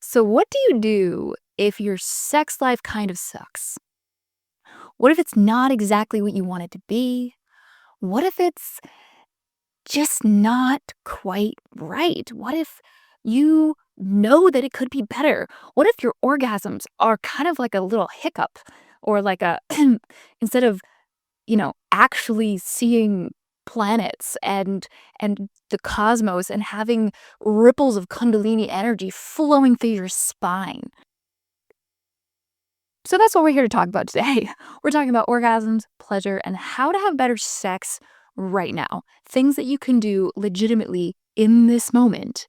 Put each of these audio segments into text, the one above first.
So, what do you do if your sex life kind of sucks? What if it's not exactly what you want it to be? What if it's just not quite right? What if you know that it could be better? What if your orgasms are kind of like a little hiccup or like a, instead of, actually seeing planets and the cosmos and having ripples of kundalini energy flowing through your spine? So that's what we're here to talk about today. We're talking about orgasms, pleasure, and how to have better sex right now. Things that you can do legitimately in this moment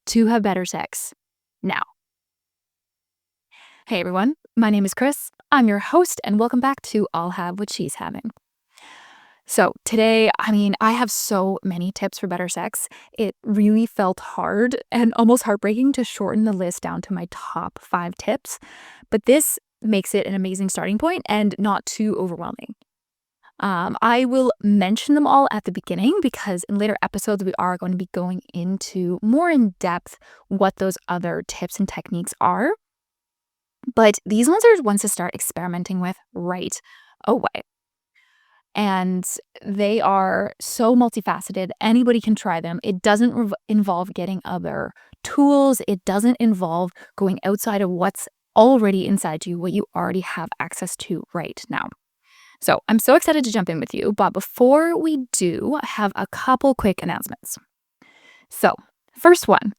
to have better sex now. Hey everyone, my name is Kris. I'm your host, and welcome back to I'll Have What She's Having. So today, I have so many tips for better sex. It really felt hard and almost heartbreaking to shorten the list down to my top 5 tips, but this makes it an amazing starting point and not too overwhelming. I will mention them all at the beginning because in later episodes, we are going to be going into more in depth what those other tips and techniques are. But these ones are ones to start experimenting with right away. And they are so multifaceted. Anybody can try them. It doesn't involve getting other tools. It doesn't involve going outside of what's already inside you, what you already have access to right now. So I'm so excited to jump in with you. But before we do, I have a couple quick announcements. So, first one,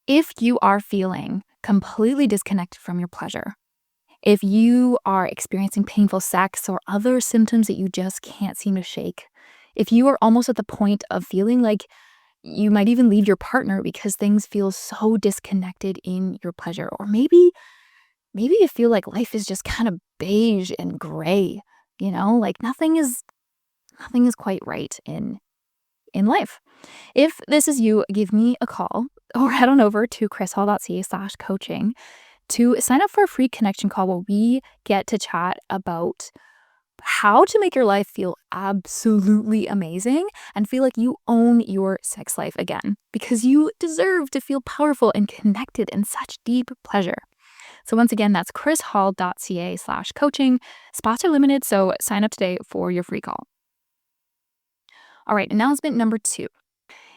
if you are feeling completely disconnected from your pleasure, if you are experiencing painful sex or other symptoms that you just can't seem to shake, if you are almost at the point of feeling like you might even leave your partner because things feel so disconnected in your pleasure, or maybe you feel like life is just kind of beige and gray, like nothing is quite right in life. If this is you, give me a call or head on over to krishall.ca/coaching to sign up for a free connection call where we get to chat about how to make your life feel absolutely amazing and feel like you own your sex life again, because you deserve to feel powerful and connected in such deep pleasure. So once again, that's krishall.ca/coaching. Spots are limited, so sign up today for your free call. All right, announcement number 2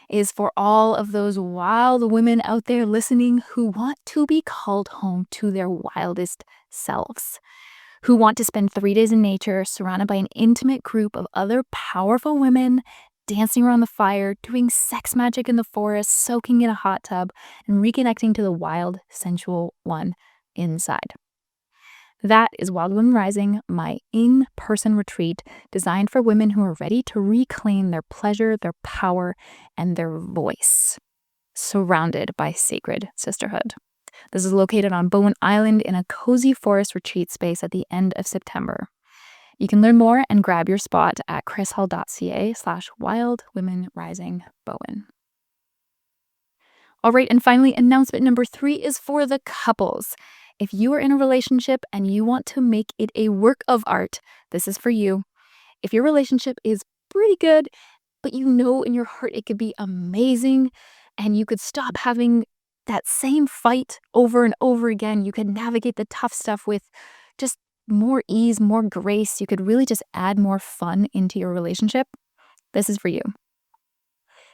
is for all of those wild women out there listening who want to be called home to their wildest selves, who want to spend 3 days in nature surrounded by an intimate group of other powerful women, dancing around the fire, doing sex magic in the forest, soaking in a hot tub, and reconnecting to the wild, sensual one inside. That is Wild Women Rising, my in-person retreat designed for women who are ready to reclaim their pleasure, their power, and their voice, surrounded by sacred sisterhood. This is located on Bowen Island in a cozy forest retreat space at the end of September. You can learn more and grab your spot at krishall.ca/wildwomenrisingbowen. All right, and finally, announcement number 3 is for the couples. If you are in a relationship and you want to make it a work of art, this is for you. If your relationship is pretty good, but you know in your heart it could be amazing, and you could stop having that same fight over and over again, you could navigate the tough stuff with just more ease, more grace, you could really just add more fun into your relationship, this is for you.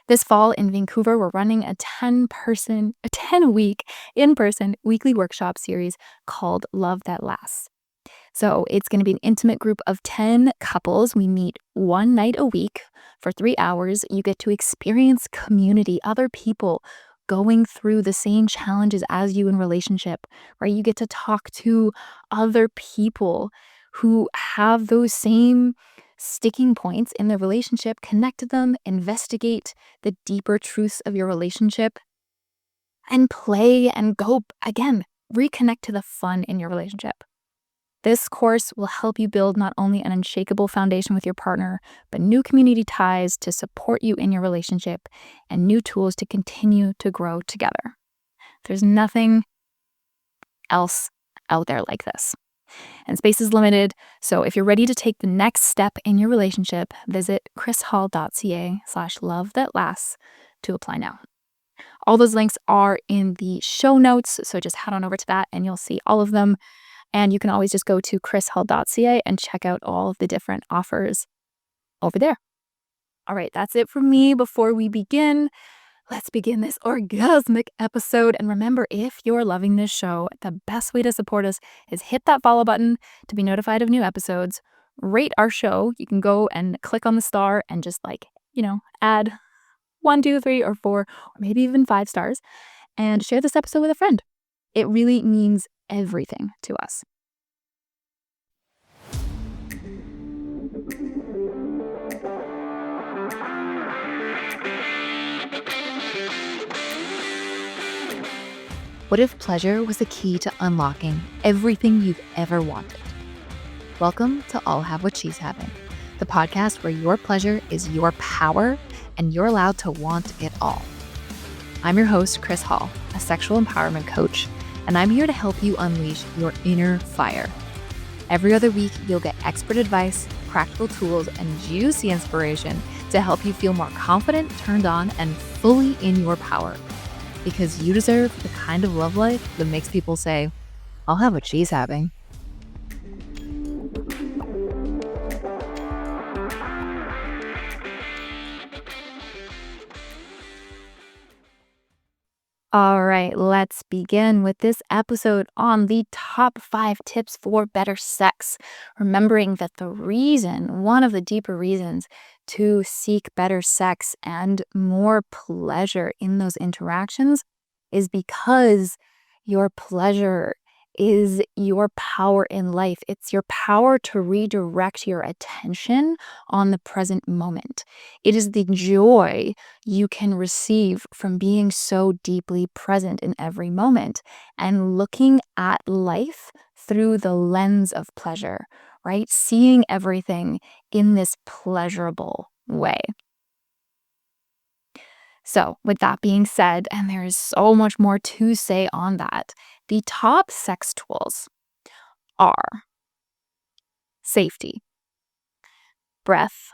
This fall in Vancouver, we're running a 10-week in-person weekly workshop series called Love That Lasts. So it's going to be an intimate group of 10 couples. We meet one night a week for 3 hours. You get to experience community, other people going through the same challenges as you in relationship, right? You get to talk to other people who have those same sticking points in the relationship, connect to them, investigate the deeper truths of your relationship, and play and go, again, reconnect to the fun in your relationship. This course will help you build not only an unshakable foundation with your partner, but new community ties to support you in your relationship and new tools to continue to grow together. There's nothing else out there like this. And space is limited, so if you're ready to take the next step in your relationship, visit krishall.ca/love that lasts to apply now. All those links are in the show notes, so just head on over to that and you'll see all of them. And you can always just go to krishall.ca and check out all of the different offers over there. All right, that's it from me. Before we begin, let's begin this orgasmic episode. And remember, if you're loving this show, the best way to support us is hit that follow button to be notified of new episodes. Rate our show. You can go and click on the star and just add 1, 2, 3, or 4, or maybe even 5 stars, and share this episode with a friend. It really means everything to us. What if pleasure was the key to unlocking everything you've ever wanted? Welcome to I'll Have What She's Having, the podcast where your pleasure is your power and you're allowed to want it all. I'm your host, Kris Hall, a sexual empowerment coach, and I'm here to help you unleash your inner fire. Every other week, you'll get expert advice, practical tools, and juicy inspiration to help you feel more confident, turned on, and fully in your power. Because you deserve the kind of love life that makes people say, I'll have what she's having. All right, let's begin with this episode on the top 5 tips for better sex. Remembering that one of the deeper reasons to seek better sex and more pleasure in those interactions is because your pleasure is your power in life. It's your power to redirect your attention on the present moment. It is the joy you can receive from being so deeply present in every moment and looking at life through the lens of pleasure, right? Seeing everything in this pleasurable way. So with that being said, and there's so much more to say on that, the top sex tools are safety, breath,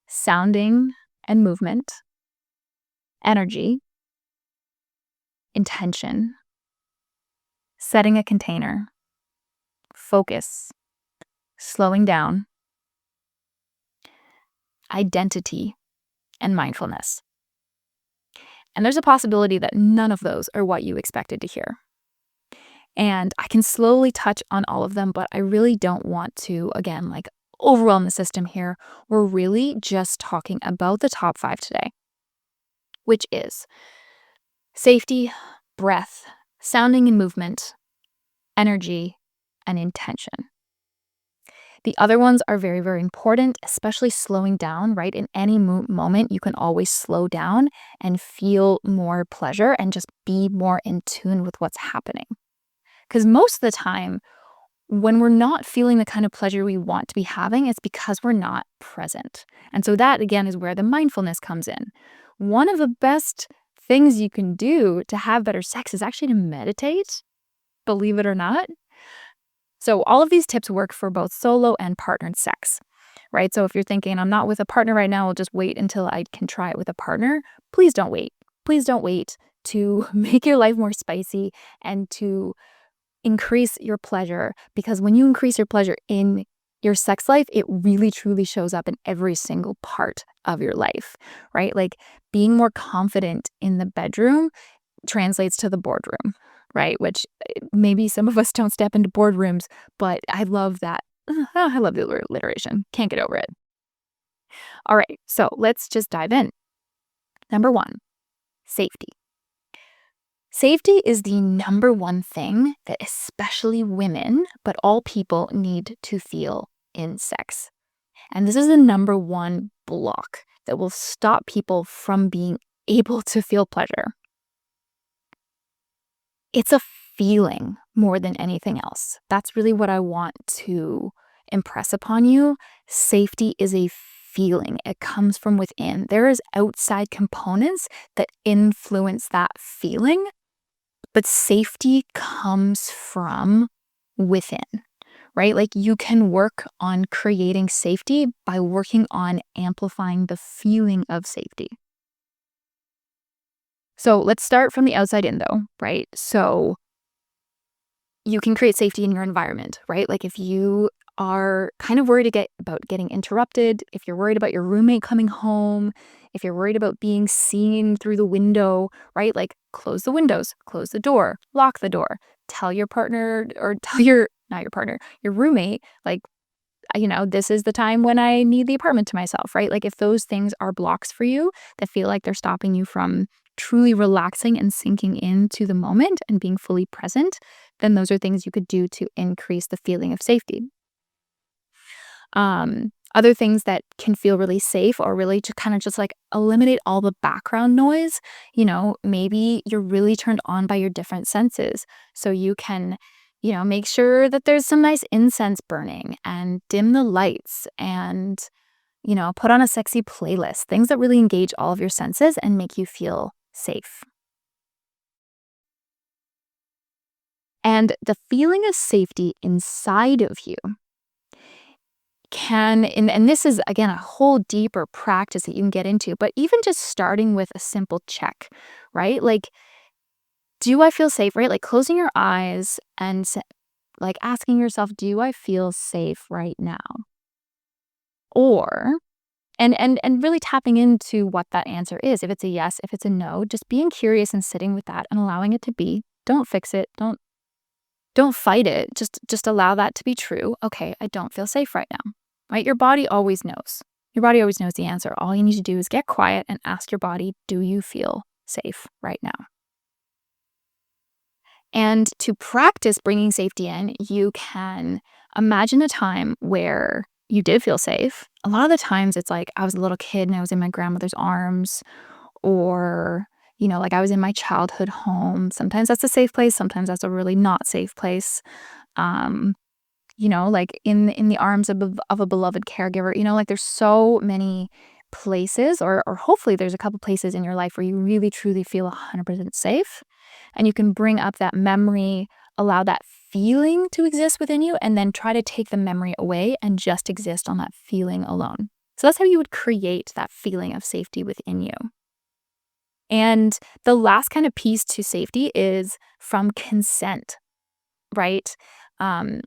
sounding and movement, energy, intention, setting a container, focus, slowing down, identity, and mindfulness. And there's a possibility that none of those are what you expected to hear. And I can slowly touch on all of them, but I really don't want to, again, overwhelm the system here. We're really just talking about the top 5 today, which is safety, breath, sounding and movement, energy, and intention. The other ones are very, very important, especially slowing down, right? In any moment, you can always slow down and feel more pleasure and just be more in tune with what's happening. Because most of the time, when we're not feeling the kind of pleasure we want to be having, it's because we're not present. And so that, again, is where the mindfulness comes in. One of the best things you can do to have better sex is actually to meditate, believe it or not. So all of these tips work for both solo and partnered sex, right? So if you're thinking, I'm not with a partner right now, I'll just wait until I can try it with a partner. Please don't wait. Please don't wait to make your life more spicy and to increase your pleasure, because when you increase your pleasure in your sex life, it really truly shows up in every single part of your life, right? Like being more confident in the bedroom translates to the boardroom, right? Which maybe some of us don't step into boardrooms, but I love that. I love the alliteration. Can't get over it. All right, so let's just dive in. Number 1, safety. Safety is the number one thing that especially women, but all people need to feel in sex. And this is the number one block that will stop people from being able to feel pleasure. It's a feeling more than anything else. That's really what I want to impress upon you. Safety is a feeling. It comes from within. There is outside components that influence that feeling, but safety comes from within, right? Like you can work on creating safety by working on amplifying the feeling of safety. So let's start from the outside in though, right? So you can create safety in your environment, right? Like if you are kind of worried about getting interrupted, if you're worried about your roommate coming home, if you're worried about being seen through the window, right? Like close the windows, close the door, lock the door, tell your partner or tell not your partner, your roommate, like, this is the time when I need the apartment to myself, right? Like if those things are blocks for you that feel like they're stopping you from truly relaxing and sinking into the moment and being fully present, then those are things you could do to increase the feeling of safety. Other things that can feel really safe or really to kind of just like eliminate all the background noise, maybe you're really turned on by your different senses. So you can, make sure that there's some nice incense burning and dim the lights and, put on a sexy playlist, things that really engage all of your senses and make you feel safe. And the feeling of safety inside of you and this is again a whole deeper practice that you can get into, but even just starting with a simple check, right? Like, do I feel safe, right? Like closing your eyes and like asking yourself, do I feel safe right now? Or and really tapping into what that answer is. If it's a yes, if it's a no, just being curious and sitting with that and allowing it to be. Don't fix it. Don't fight it. Just allow that to be true. Okay, I don't feel safe right now. Right? Your body always knows. Your body always knows the answer. All you need to do is get quiet and ask your body, do you feel safe right now? And to practice bringing safety in, you can imagine a time where you did feel safe. A lot of the times it's like I was a little kid and I was in my grandmother's arms, or, like I was in my childhood home. Sometimes that's a safe place. Sometimes that's a really not safe place. Um, like in the arms of a beloved caregiver, like there's so many places or hopefully there's a couple places in your life where you really truly feel 100% safe and you can bring up that memory, allow that feeling to exist within you and then try to take the memory away and just exist on that feeling alone. So that's how you would create that feeling of safety within you. And the last kind of piece to safety is from consent, right? Um,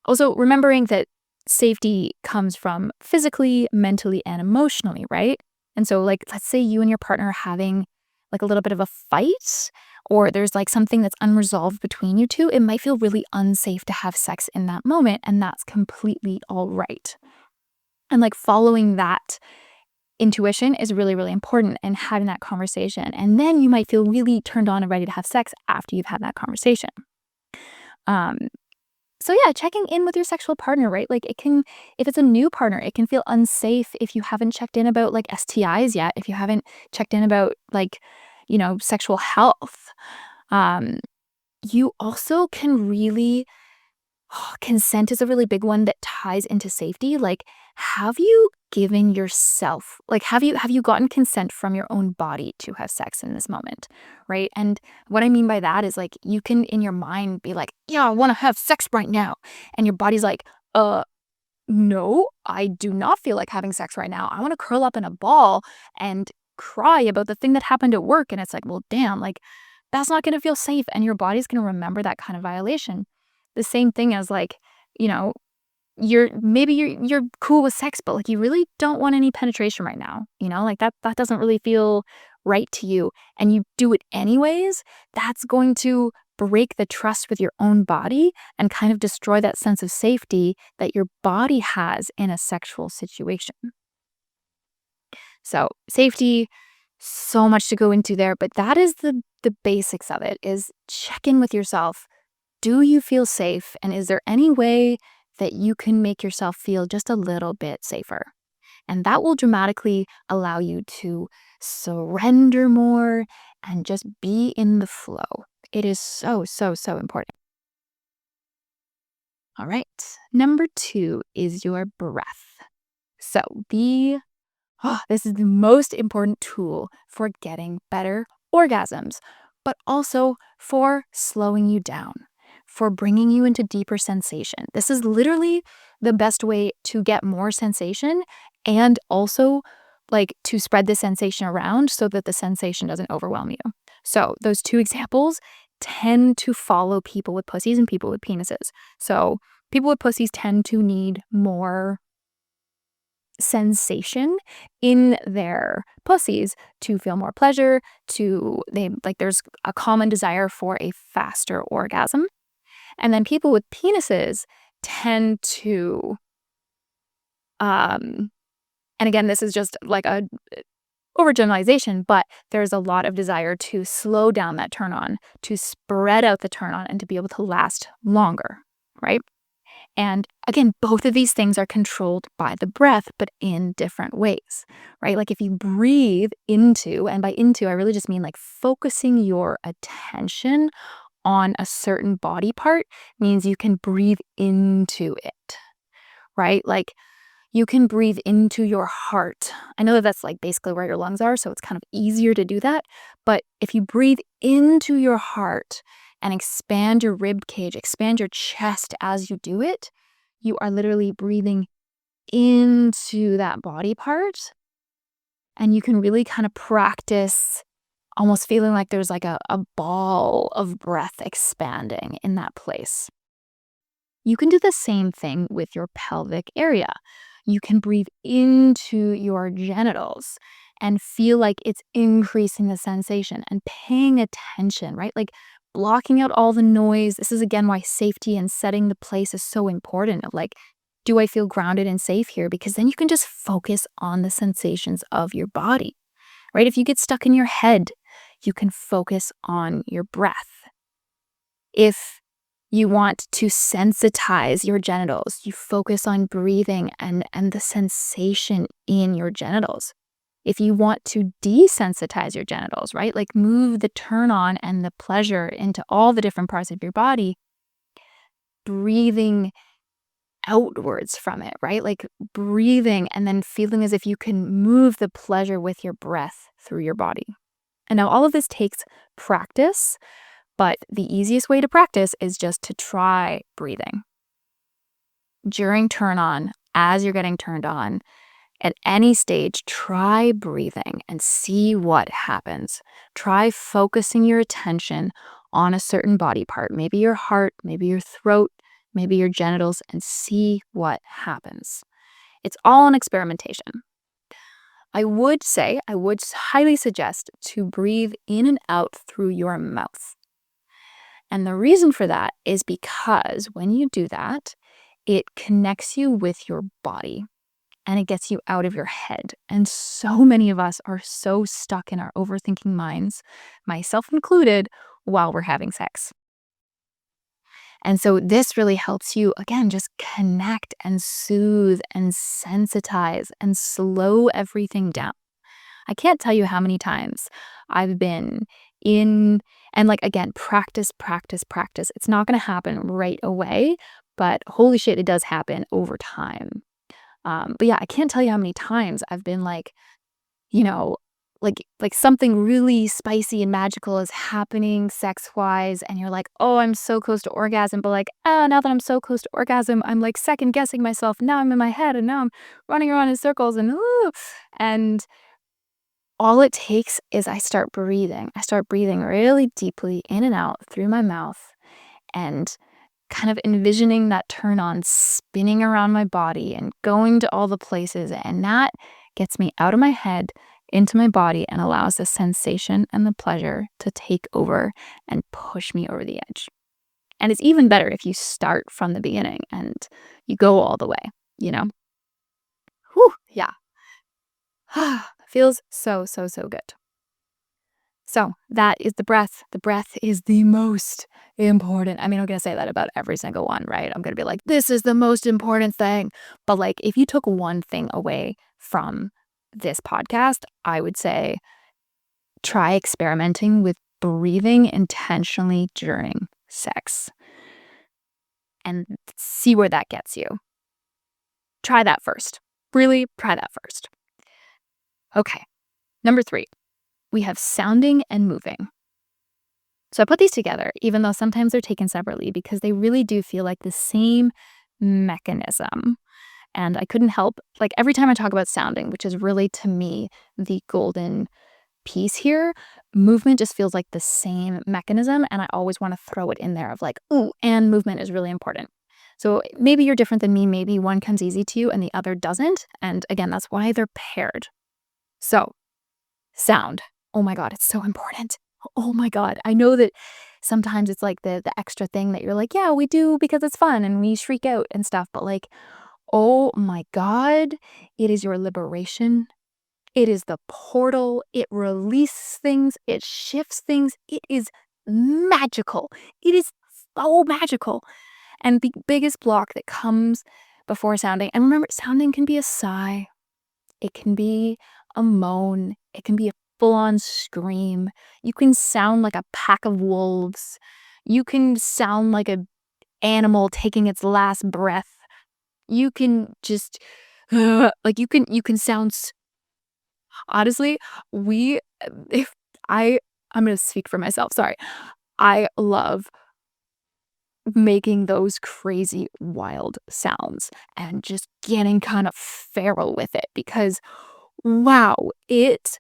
Also, remembering that safety comes from physically, mentally, and emotionally, right? And so, like, let's say you and your partner are having like a little bit of a fight, or there's like something that's unresolved between you two. It might feel really unsafe to have sex in that moment, and that's completely all right. And like following that intuition is really, really important and having that conversation. And then you might feel really turned on and ready to have sex after you've had that conversation. Um, So yeah, checking in with your sexual partner, right? Like if it's a new partner, it can feel unsafe if you haven't checked in about like STIs yet, if you haven't checked in about like, sexual health. Um, you also can really consent is a really big one that ties into safety. Like, have you given yourself, like, have you gotten consent from your own body to have sex in this moment, right? And what I mean by that is like you can in your mind be like, yeah, I want to have sex right now, and your body's like, no, I do not feel like having sex right now. I want to curl up in a ball and cry about the thing that happened at work. And it's like, well, damn, like that's not going to feel safe. And your body's going to remember that kind of violation. The same thing as like, you know, you're cool with sex, but like you really don't want any penetration right now. Like that doesn't really feel right to you. And you do it anyways, that's going to break the trust with your own body and kind of destroy that sense of safety that your body has in a sexual situation. So safety, so much to go into there, but that is the basics of it is check in with yourself. Do you feel safe? And is there any way that you can make yourself feel just a little bit safer? And that will dramatically allow you to surrender more and just be in the flow. It is so, so, so important. All right. Number 2 is your breath. So this is the most important tool for getting better orgasms, but also for slowing you down, for bringing you into deeper sensation. This is literally the best way to get more sensation and also like to spread the sensation around so that the sensation doesn't overwhelm you. So those two examples tend to follow people with pussies and people with penises. So people with pussies tend to need more sensation in their pussies to feel more pleasure, to they like there's a common desire for a faster orgasm. And then people with penises tend to um and again, this is just like a overgeneralization, but there's a lot of desire to slow down that turn on, to spread out the turn on, and to be able to last longer, right? And again, both of these things are controlled by the breath, but in different ways, right? Like if you breathe into, and by into, I really just mean like focusing your attention on a certain body part means you can breathe into it, right? Like you can breathe into your heart. I know that that's like basically where your lungs are, so it's kind of easier to do that. But if you breathe into your heart and expand your rib cage, expand your chest as you do it, you are literally breathing into that body part. And you can really kind of practice almost feeling like there's like a ball of breath expanding in that place. You can do the same thing with your pelvic area. You can breathe into your genitals and feel like it's increasing the sensation and paying attention, right? Like blocking out all the noise. This is again why safety and setting the place is so important. Of like, do I feel grounded and safe here? Because then you can just focus on the sensations of your body, right? If you get stuck in your head, you can focus on your breath. If you want to sensitize your genitals, you focus on breathing and the sensation in your genitals. If you want to desensitize your genitals, right? Like move the turn on and the pleasure into all the different parts of your body, breathing outwards from it, right? Like breathing and then feeling as if you can move the pleasure with your breath through your body. And now all of this takes practice. But the easiest way to practice is just to try breathing. During turn on, as you're getting turned on, at any stage, try breathing and see what happens. Try focusing your attention on a certain body part, maybe your heart, maybe your throat, maybe your genitals, and see what happens. It's all an experimentation. I would highly suggest to breathe in and out through your mouth. And the reason for that is because when you do that, it connects you with your body and it gets you out of your head. And so many of us are so stuck in our overthinking minds, myself included, while we're having sex. And so this really helps you, again, just connect and soothe and sensitize and slow everything down. I can't tell you how many times I've been in and like again, practice, practice, practice. It's not going to happen right away, but holy shit, it does happen over time. But yeah, I can't tell you how many times I've been like, you know, like something really spicy and magical is happening sex wise, and you're like, oh, I'm so close to orgasm, but like, oh, now that I'm so close to orgasm, I'm like second guessing myself. Now I'm in my head, and now I'm running around in circles, and ooh, and all it takes is I start breathing. I start breathing really deeply in and out through my mouth and kind of envisioning that turn on spinning around my body and going to all the places. And that gets me out of my head into my body and allows the sensation and the pleasure to take over and push me over the edge. And it's even better if you start from the beginning and you go all the way, you know? Whew, yeah. Feels so, so, so good. So that is the breath. The breath is the most important. I mean, I'm going to say that about every single one, right? I'm going to be like, this is the most important thing. But like, if you took one thing away from this podcast, I would say try experimenting with breathing intentionally during sex and see where that gets you. Try that first. Really try that first. Okay. Number 3. We have sounding and moving. So I put these together, even though sometimes they're taken separately, because they really do feel like the same mechanism. And I couldn't help, like every time I talk about sounding, which is really to me the golden piece here. Movement just feels like the same mechanism, and I always want to throw it in there of like, ooh, and movement is really important. So maybe you're different than me. Maybe one comes easy to you and the other doesn't. And again, that's why they're paired. So, sound. Oh my God, it's so important. Oh my God. I know that sometimes it's like the extra thing that you're like, yeah, we do because it's fun and we shriek out and stuff. But like, oh my God, it is your liberation. It is the portal. It releases things. It shifts things. It is magical. It is so magical. And the biggest block that comes before sounding, and remember, sounding can be a sigh, it can be a moan, it can be a full on scream. You can sound like a pack of wolves. You can sound like an animal taking its last breath. You can just, like, you can sound, honestly, we, if I'm going to speak for myself, sorry. I love making those crazy wild sounds and just getting kind of feral with it because wow, it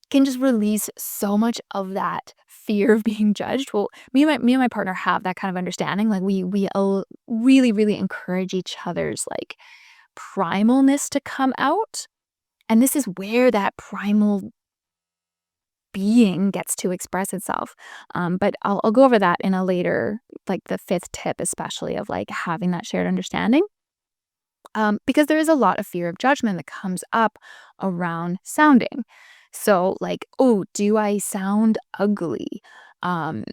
can just release so much of that fear of being judged. Well, me and my partner have that kind of understanding. Like we really really encourage each other's like primalness to come out. And this is where that primal being gets to express itself. But I'll go over that in a later, like the fifth tip, especially of like having that shared understanding. Because there is a lot of fear of judgment that comes up around sounding. So, like, oh, do I sound ugly? Um,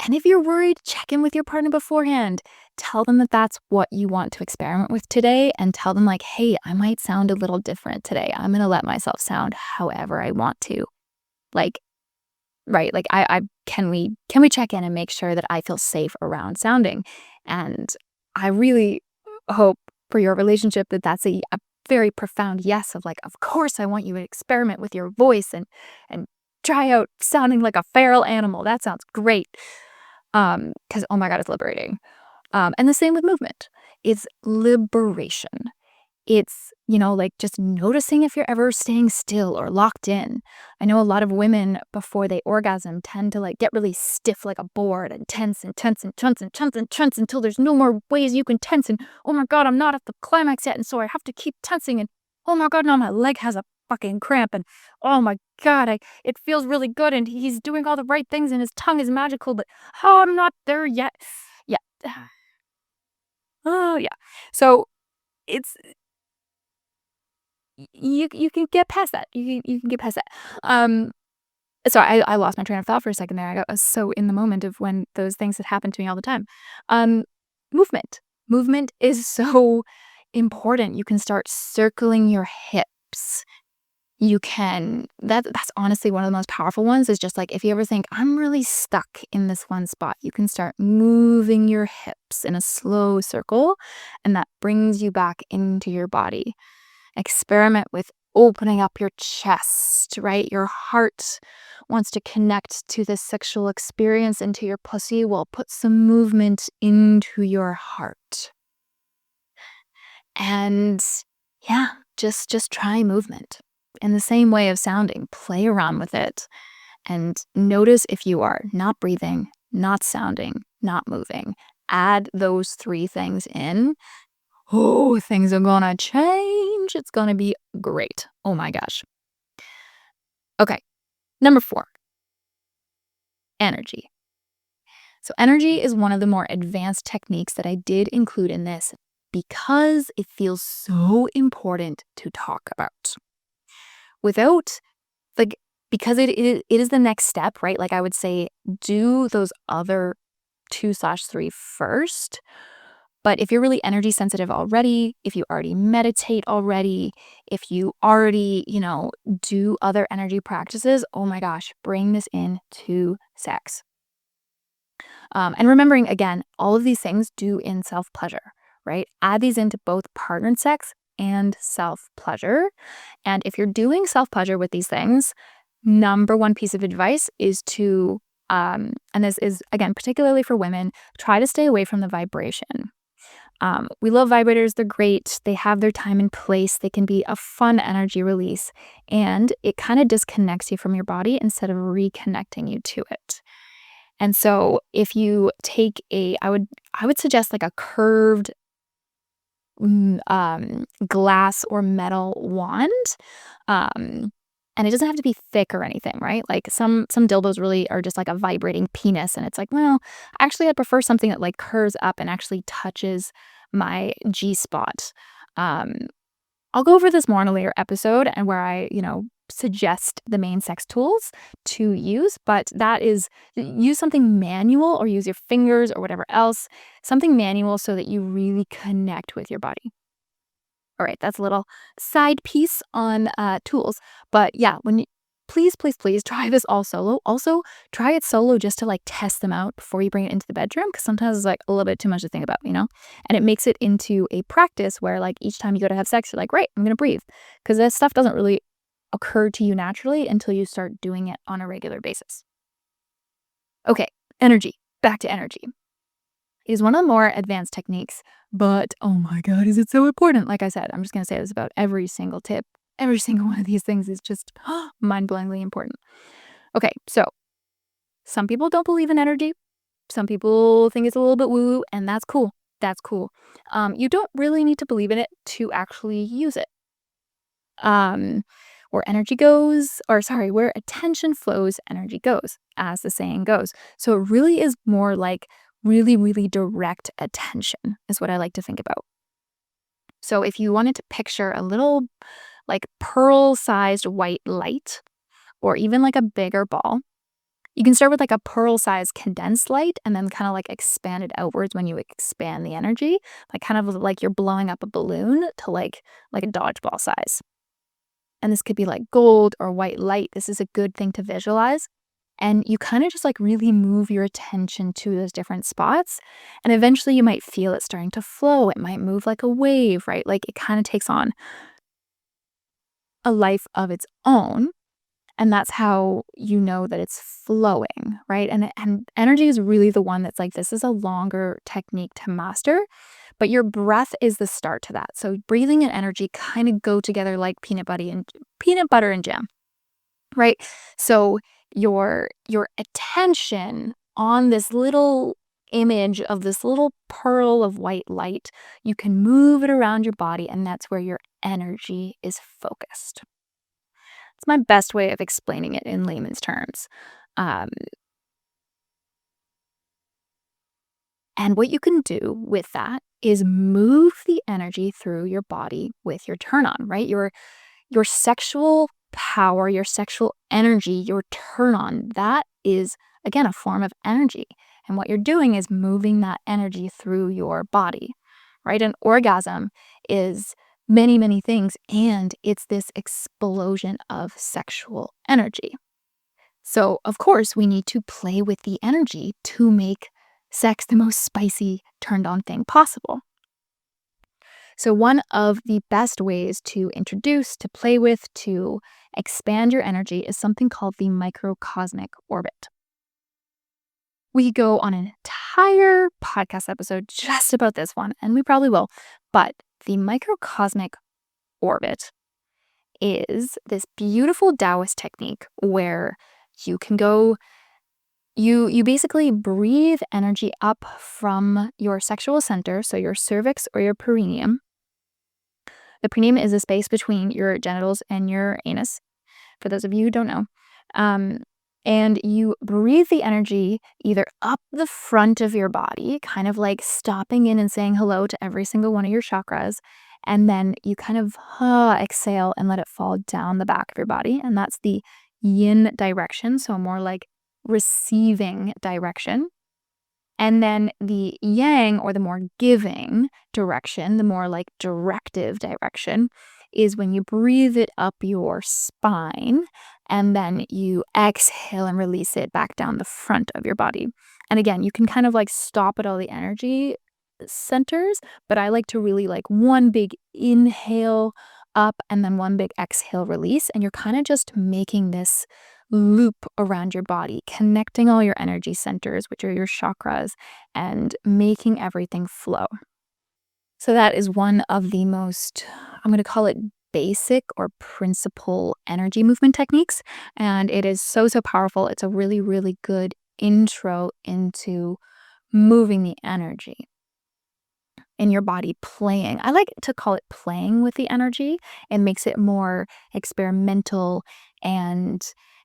and if you're worried, check in with your partner beforehand. Tell them that that's what you want to experiment with today, and tell them, like, hey, I might sound a little different today. I'm going to let myself sound however I want to. Like, right, like I can we check in and make sure that I feel safe around sounding? And I really hope for your relationship that that's a very profound yes of like, of course I want you to experiment with your voice and try out sounding like a feral animal. That sounds great. Because oh my God, it's liberating. And the same with movement. It's liberation. It's, like just noticing if you're ever staying still or locked in. I know a lot of women before they orgasm tend to like get really stiff like a board and tense and tense and tense and tense and tense until there's no more ways you can tense. And oh my God, I'm not at the climax yet. And so I have to keep tensing. And oh my God, now my leg has a fucking cramp. And oh my God, it feels really good. And he's doing all the right things and his tongue is magical. But oh, I'm not there yet. Yeah. Oh, yeah. So it's you can get past that. You can get past that. Um, sorry, I lost my train of thought for a second there. I got so in the moment of when those things had happened to me all the time. Um, movement. Movement is so important. You can start circling your hips. You can that's honestly one of the most powerful ones is just like if you ever think I'm really stuck in this one spot, you can start moving your hips in a slow circle and that brings you back into your body. Experiment with opening up your chest, right? Your heart wants to connect to this sexual experience into your pussy. Well, put some movement into your heart. And yeah, just try movement. In the same way of sounding, play around with it and notice if you are not breathing, not sounding, not moving. Add those three things in. Oh, things are gonna change. It's gonna be great. Oh my gosh. Okay, number 4, energy. So energy is one of the more advanced techniques that I did include in this because it feels so important to talk about. Without, like, because it is the next step, right? Like I would say, do those other 2/3 first. But if you're really energy sensitive already, if you already meditate already, if you already, do other energy practices, oh my gosh, bring this in to sex. And remembering again, all of these things do in self pleasure, right? Add these into both partnered sex and self pleasure. And if you're doing self pleasure with these things, number one piece of advice is to, and this is again, particularly for women, try to stay away from the vibration. We love vibrators. They're great. They have their time and place. They can be a fun energy release, and it kind of disconnects you from your body instead of reconnecting you to it. And so if you take I would suggest like a curved glass or metal wand. Um, and it doesn't have to be thick or anything, right? Like some dildos really are just like a vibrating penis, and it's like, well, actually, I'd prefer something that like curves up and actually touches my G spot. Um, I'll go over this more in a later episode and where I, suggest the main sex tools to use, but that is use something manual or use your fingers or whatever else, something manual so that you really connect with your body. All right, that's a little side piece on tools. But yeah, please, please, please try this all solo. Also, try it solo just to like test them out before you bring it into the bedroom because sometimes it's like a little bit too much to think about. And it makes it into a practice where like each time you go to have sex, you're like, right, I'm gonna breathe because this stuff doesn't really occur to you naturally until you start doing it on a regular basis. Okay, energy. Back to energy. It is one of the more advanced techniques, but oh my God, is it so important? Like I said, I'm just going to say this about every single tip. Every single one of these things is just mind-blowingly important. Okay, so some people don't believe in energy. Some people think it's a little bit woo-woo, and that's cool. That's cool. You don't really need to believe in it to actually use it. Where energy goes, or sorry, where attention flows, energy goes, as the saying goes. So it really is more like really, really direct attention, is what I like to think about. So if you wanted to picture a little like pearl sized white light, or even like a bigger ball, you can start with like a pearl sized condensed light and then kind of like expand it outwards when you expand the energy, like kind of like you're blowing up a balloon to like a dodgeball size. And this could be like gold or white light. This is a good thing to visualize. And you kind of just like really move your attention to those different spots. And eventually you might feel it starting to flow. It might move like a wave, right? Like it kind of takes on a life of its own. And that's how you know that it's flowing, right? And energy is really the one that's like, this is a longer technique to master, but your breath is the start to that. So breathing and energy kind of go together like peanut butter and jam, right? So your attention on this little image of this little pearl of white light, you can move it around your body, and that's where your energy is focused. It's my best way of explaining it in layman's terms. Um, and what you can do with that is move the energy through your body with your turn on, right? Your sexual power, your sexual energy, your turn on, that is, again, a form of energy. And what you're doing is moving that energy through your body, right? An orgasm is many, many things, and it's this explosion of sexual energy. So, of course, we need to play with the energy to make sex the most spicy, turned on thing possible. So, one of the best ways to introduce, to play with, to expand your energy is something called the microcosmic orbit. We go on an entire podcast episode just about this one, and we probably will. But the microcosmic orbit is this beautiful Taoist technique where you can go, you basically breathe energy up from your sexual center, so your cervix or your perineum. The perineum is a space between your genitals and your anus, for those of you who don't know. And you breathe the energy either up the front of your body, kind of like stopping in and saying hello to every single one of your chakras. And then you kind of exhale and let it fall down the back of your body. And that's the yin direction, so more like receiving direction. And then the yang, or the more giving direction, the more like directive direction, is when you breathe it up your spine and then you exhale and release it back down the front of your body. And again, you can kind of like stop at all the energy centers, but I like to really like one big inhale up and then one big exhale release. And you're kind of just making this loop around your body, connecting all your energy centers, which are your chakras, and making everything flow. So that is one of the most, I'm going to call it basic or principal energy movement techniques. And it is so, so powerful. It's a really, really good intro into moving the energy in your body, playing. I like to call it playing with the energy. It makes it more experimental and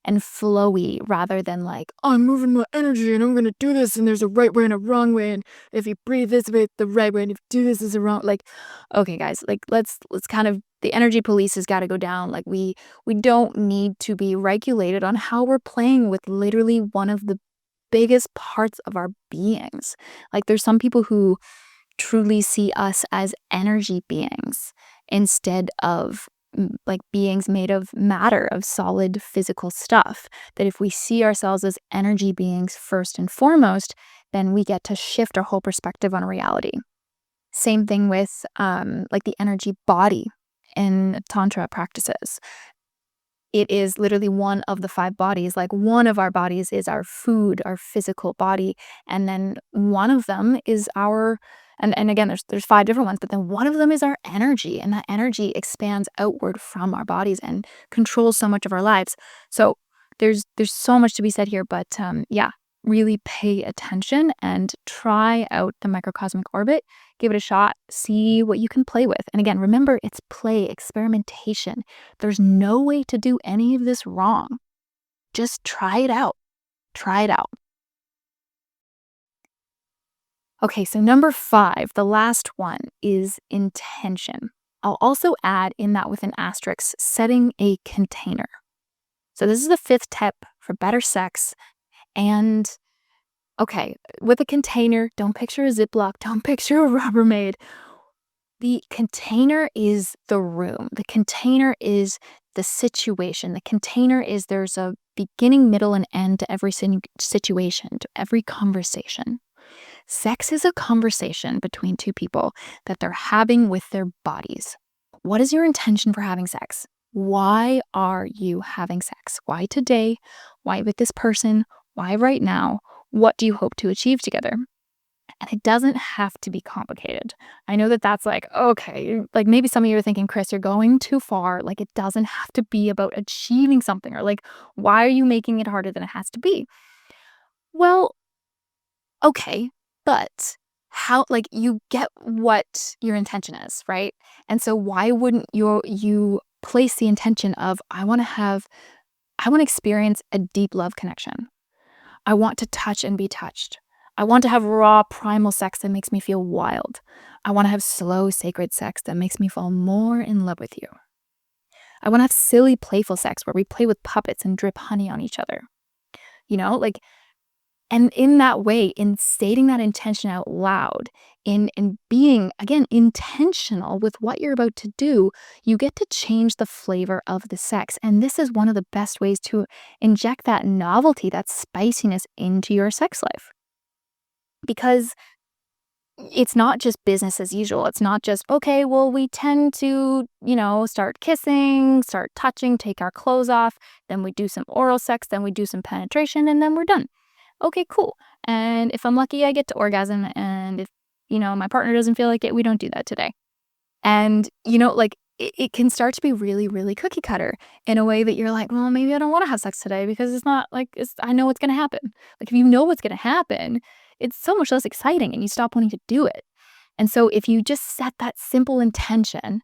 flowy rather than like, "Oh, I'm moving my energy and I'm gonna do this and there's a right way and a wrong way, and if you breathe this way it's the right way and if you do this is the wrong." Like, okay guys, like let's kind of, the energy police has got to go down. Like we don't need to be regulated on how we're playing with literally one of the biggest parts of our beings. Like there's some people who truly see us as energy beings instead of like beings made of matter, of solid physical stuff. That if we see ourselves as energy beings first and foremost, then we get to shift our whole perspective on reality. Same thing with like the energy body in Tantra practices. It is literally one of the 5 bodies. Like one of our bodies is our food, our physical body, and then one of them is our, and again, there's 5 different ones, but then one of them is our energy, and that energy expands outward from our bodies and controls so much of our lives. So there's so much to be said here, but yeah, really pay attention and try out the microcosmic orbit. Give it a shot, see what you can play with. And again, remember, it's play, experimentation. There's no way to do any of this wrong. Just try it out. Try it out. Okay, so number 5, the last one, is intention. I'll also add in that with an asterisk, setting a container. So this is the 5th tip for better sex. And okay, with a container, don't picture a Ziploc, don't picture a Rubbermaid. The container is the room. The container is the situation. The container is, there's a beginning, middle, and end to every situation, to every conversation. Sex is a conversation between 2 people that they're having with their bodies. What is your intention for having sex? Why are you having sex? Why today? Why with this person? Why right now? What do you hope to achieve together? And it doesn't have to be complicated. I know that that's like, okay, like maybe some of you are thinking, Kris, you're going too far. Like it doesn't have to be about achieving something, or like, why are you making it harder than it has to be? Well, okay, but how, like you get what your intention is, right? And so why wouldn't you place the intention of, I want to experience a deep love connection. I want to touch and be touched. I want to have raw primal sex that makes me feel wild. I want to have slow sacred sex that makes me fall more in love with you. I want to have silly playful sex where we play with puppets and drip honey on each other. Like, and in that way, in stating that intention out loud, in being, again, intentional with what you're about to do, you get to change the flavor of the sex. And this is one of the best ways to inject that novelty, that spiciness into your sex life. Because it's not just business as usual. It's not just, okay, well, we tend to, start kissing, start touching, take our clothes off, then we do some oral sex, then we do some penetration, and then we're done. Okay, cool. And if I'm lucky, I get to orgasm. And if, my partner doesn't feel like it, we don't do that today. And, like it can start to be really, really cookie cutter in a way that you're like, well, maybe I don't want to have sex today because it's not like, I know what's going to happen. Like if you know what's going to happen, it's so much less exciting and you stop wanting to do it. And so if you just set that simple intention,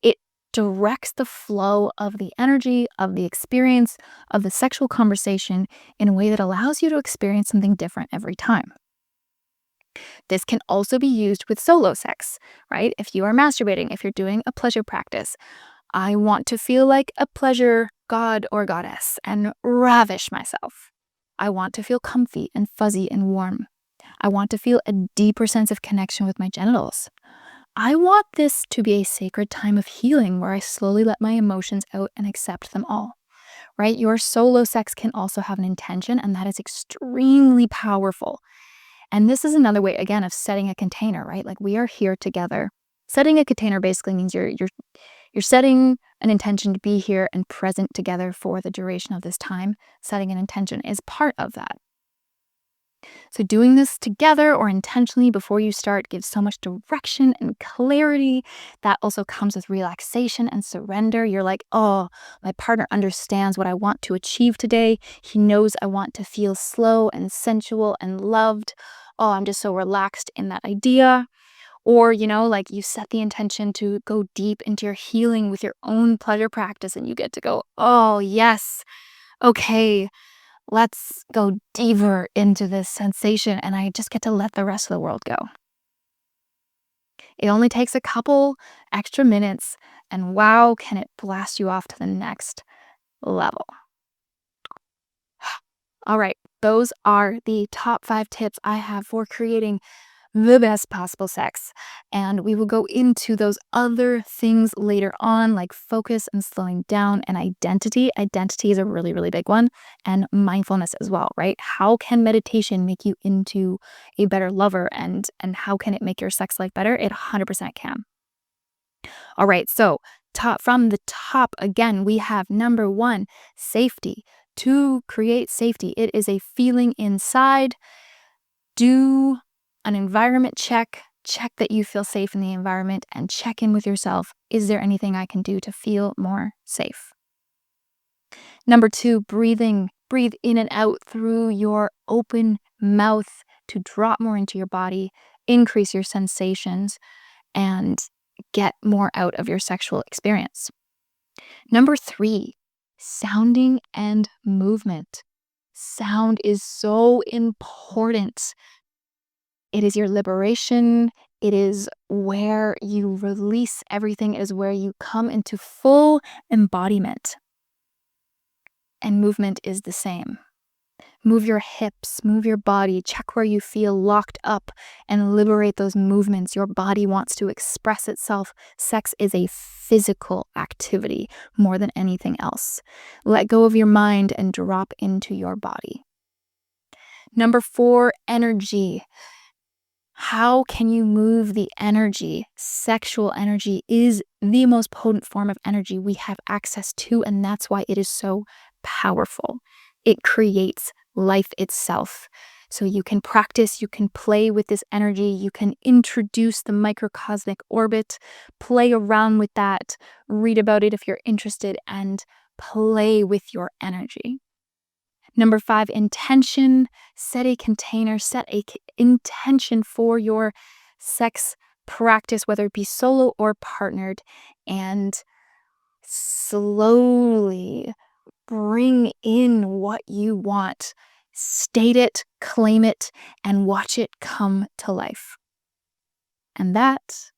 it directs the flow of the energy, of the experience, of the sexual conversation in a way that allows you to experience something different every time. This can also be used with solo sex, right? If you are masturbating, if you're doing a pleasure practice, I want to feel like a pleasure god or goddess and ravish myself. I want to feel comfy and fuzzy and warm. I want to feel a deeper sense of connection with my genitals. I want this to be a sacred time of healing where I slowly let my emotions out and accept them all, right? Your solo sex can also have an intention, and that is extremely powerful. And this is another way, again, of setting a container, right? Like we are here together. Setting a container basically means you're setting an intention to be here and present together for the duration of this time. Setting an intention is part of that. So doing this together or intentionally before you start gives so much direction and clarity. That also comes with relaxation and surrender. You're like, oh, my partner understands what I want to achieve today. He knows I want to feel slow and sensual and loved. Oh, I'm just so relaxed in that idea. Or, like you set the intention to go deep into your healing with your own pleasure practice, and you get to go, oh, yes, okay, let's go deeper into this sensation, and I just get to let the rest of the world go. It only takes a couple extra minutes, and wow, can it blast you off to the next level. All right, those are the top 5 tips I have for creating the best possible sex. And we will go into those other things later on, like focus and slowing down and identity. Identity is a really, really big one, and mindfulness as well, right? How can meditation make you into a better lover, and how can it make your sex life better? It 100% can. All right, so from the top again, we have number 1, safety. To create safety, it is a feeling inside. Do an environment check that you feel safe in the environment, and check in with yourself. Is there anything I can do to feel more safe? Number 2, breathing. Breathe in and out through your open mouth to drop more into your body, increase your sensations, and get more out of your sexual experience. Number 3, sounding and movement. Sound is so important. It is your liberation. It is where you release everything. It is where you come into full embodiment. And movement is the same. Move your hips, move your body, check where you feel locked up, and liberate those movements. Your body wants to express itself. Sex is a physical activity more than anything else. Let go of your mind and drop into your body. Number 4, energy. How can you move the energy? Sexual energy is the most potent form of energy we have access to, and that's why it is so powerful. It creates life itself. So you can practice, you can play with this energy, you can introduce the microcosmic orbit, play around with that, read about it if you're interested, and play with your energy. Number 5, intention. Set a container, intention for your sex practice, whether it be solo or partnered, and slowly bring in what you want. State it, claim it, and watch it come to life. And that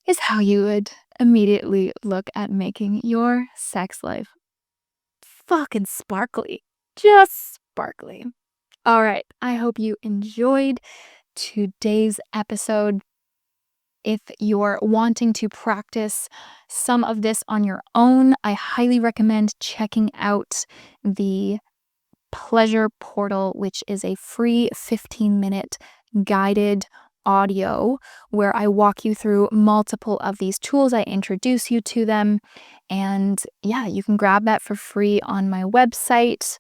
is how you would immediately look at making your sex life fucking sparkly. Just sparkly. All right, I hope you enjoyed today's episode. If you're wanting to practice some of this on your own, I highly recommend checking out the Pleasure Portal, which is a free 15-minute guided audio where I walk you through multiple of these tools. I introduce you to them, and yeah, you can grab that for free on my website,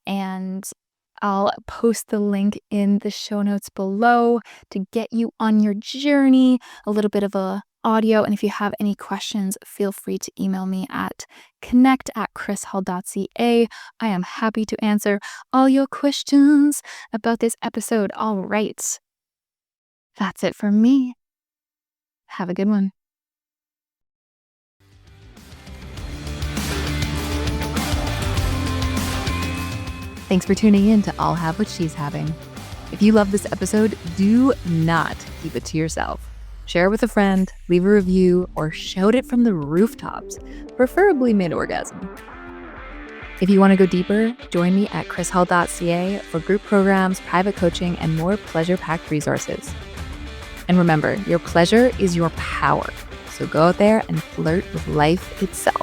and I'll post the link in the show notes below to get you on your journey, a little bit of a audio. And if you have any questions, feel free to email me at connect@krishall.ca. I am happy to answer all your questions about this episode. All right. That's it for me. Have a good one. Thanks for tuning in to I'll Have What She's Having. If you love this episode, do not keep it to yourself. Share it with a friend, leave a review, or shout it from the rooftops, preferably mid-orgasm. If you want to go deeper, join me at krishall.ca for group programs, private coaching, and more pleasure-packed resources. And remember, your pleasure is your power. So go out there and flirt with life itself.